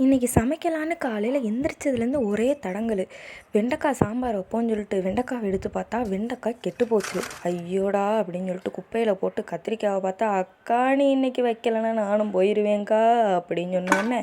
இன்றைக்கி சமைக்கலான்னு காலையில் எந்திரிச்சதுலேருந்து ஒரே தடங்கல். வெண்டைக்காய் சாம்பார் வைப்போம்னு சொல்லிட்டு வெண்டைக்காவை எடுத்து பார்த்தா வெண்டைக்காய் கெட்டு போச்சு. ஐயோடா அப்படின்னு சொல்லிட்டு குப்பையில் போட்டு கத்திரிக்காவை பார்த்தா, அக்கா நீ இன்றைக்கி வைக்கலைன்னா நானும் போயிடுவேங்க்கா அப்படின்னு சொன்னோன்னே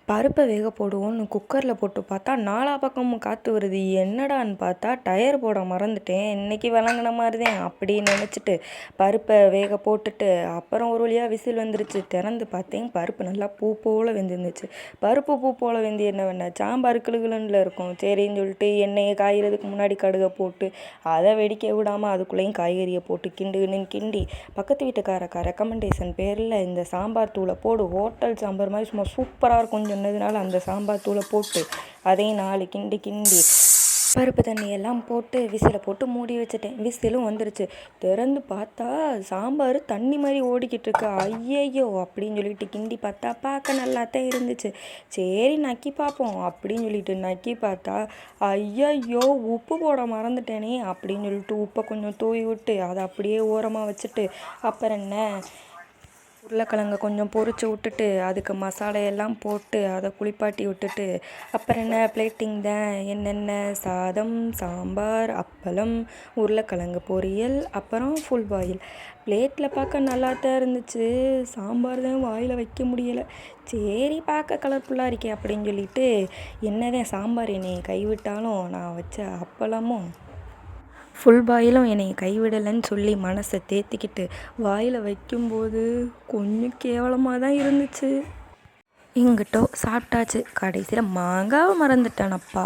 பருப்பை வேக போடுவோன்னு குக்கரில் போட்டு பார்த்தா நாலா பக்கமும் காற்று வருது. என்னடான்னு பார்த்தா டயர் போட மறந்துட்டேன், இன்றைக்கி விளங்குன மாதிரி தான் அப்படின்னு நினச்சிட்டு பருப்பை வேக போட்டுட்டு அப்புறம் ஒரு வழியாக விசில் வந்துருச்சு. திறந்து பார்த்தேன், பருப்பு நல்லா பூ போல் வெந்திருந்துச்சு. பருப்பு பூ போல் வெந்து என்ன வேணா சாம்பார் கிளுகிளுன்னுல இருக்கும். சரின்னு சொல்லிட்டு எண்ணெயை காய்கிறதுக்கு முன்னாடி கடுகை போட்டு அதை வெடிக்க விடாமல் அதுக்குள்ளேயும் காய்கறியை போட்டு கிண்டுன்னு கிண்டி பக்கத்து வீட்டுக்காரக்கா ரெக்கமெண்டேஷன் பேரில் இந்த சாம்பார் தூளை போடு, ஹோட்டல் சாம்பார் மாதிரி சும்மா சூப்பராக இருக்கும் சொன்னதுனால அந்த சாம்பார் தூளை போட்டு அதையும் 4 கிண்டி பருப்பு தண்ணியெல்லாம் போட்டு விசிலை போட்டு மூடி வச்சுட்டேன். விசிலும் வந்துருச்சு. திறந்து பார்த்தா சாம்பார் தண்ணி மாதிரி ஓடிக்கிட்டு இருக்கு. ஐயையோ அப்படின்னு சொல்லிட்டு கிண்டி பார்த்தா பார்க்க நல்லாத்தான் இருந்துச்சு. சரி நக்கி பார்ப்போம் அப்படின்னு சொல்லிட்டு நக்கி பார்த்தா ஐயையோ உப்பு போட மறந்துட்டேனே அப்படின்னு சொல்லிட்டு உப்பை கொஞ்சம் தூவி விட்டு அதை அப்படியே ஓரமாக வச்சுட்டு அப்புறம் என்ன உருளைக்கிழங்க கொஞ்சம் பொரிச்சு விட்டுட்டு அதுக்கு மசாலையெல்லாம் போட்டு அதை குளிப்பாட்டி விட்டுட்டு அப்புறம் என்ன பிளேட்டிங் தான். என்னென்ன சாதம், சாம்பார், அப்பளம், உருளைக்கிழங்கு பொரியல், அப்புறம் ஃபுல் பாயில். பிளேட்டில் பார்க்க நல்லா தான் இருந்துச்சு. சாம்பார் தான் வாயில் வைக்க முடியலை. சரி பார்க்க கலர்ஃபுல்லாக இருக்கே அப்படின்னு சொல்லிட்டு என்னதான் சாம்பார் என்னை கைவிட்டாலும் நான் வச்ச அப்பளமும் ஃபுல் பாயிலும் என்னை கைவிடலைன்னு சொல்லி மனசை தேத்திக்கிட்டு வாயில் வைக்கும்போது கொஞ்சம் கேவலமாக தான் இருந்துச்சு. இங்கிட்டோ சாப்பிட்டாச்சு. கடைசியில் மாங்காவை மறந்துட்டானப்பா.